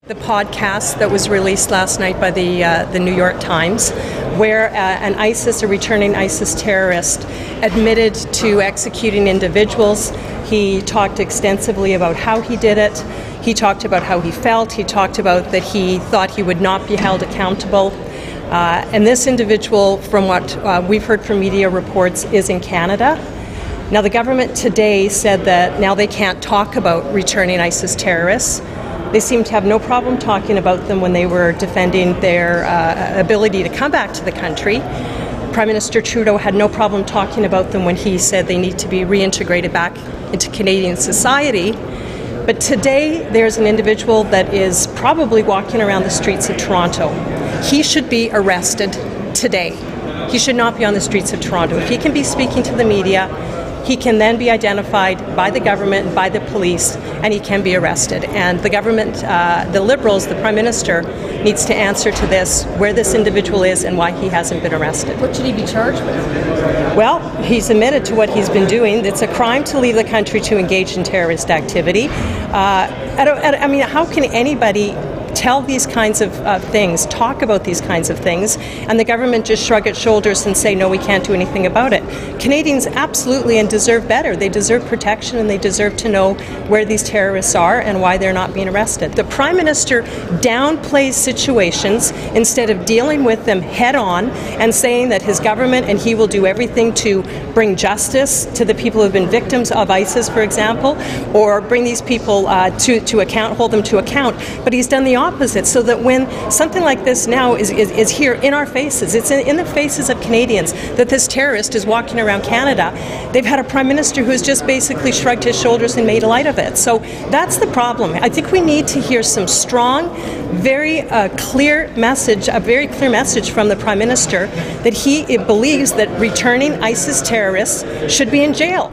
The podcast that was released last night by the New York Times, where a returning ISIS terrorist, admitted to executing individuals. He talked extensively about how he did it. He talked about how he felt. He talked about that he thought he would not be held accountable. And this individual, from what we've heard from media reports, is in Canada. Now, the government today said that now they can't talk about returning ISIS terrorists. They seem to have no problem talking about them when they were defending their ability to come back to the country. Prime Minister Trudeau had no problem talking about them when he said they need to be reintegrated back into Canadian society. But today, there's an individual that is probably walking around the streets of Toronto. He should be arrested today. He should not be on the streets of Toronto. If he can be speaking to the media, he can then be identified by the government, by the police, and he can be arrested. And the government, the Liberals, the Prime Minister, needs to answer to this, where this individual is and why he hasn't been arrested. What should he be charged with? Well, he's admitted to what he's been doing. It's a crime to leave the country to engage in terrorist activity. I mean, how can anybody tell these kinds of things, talk about these kinds of things, and the government just shrug its shoulders and say, no, we can't do anything about it? Canadians absolutely and deserve better. They deserve protection, and they deserve to know where these terrorists are and why they're not being arrested. The Prime Minister downplays situations instead of dealing with them head on and saying that his government and he will do everything to bring justice to the people who have been victims of ISIS, for example, or bring these people to account, hold them to account. But he's done the opposite, so that when something like this now is here in our faces, it's in the faces of Canadians, that this terrorist is walking around Canada, they've had a Prime Minister who has just basically shrugged his shoulders and made a light of it. So that's the problem. I think we need to hear some strong, very clear message, a very clear message from the Prime Minister that he believes that returning ISIS terrorists should be in jail.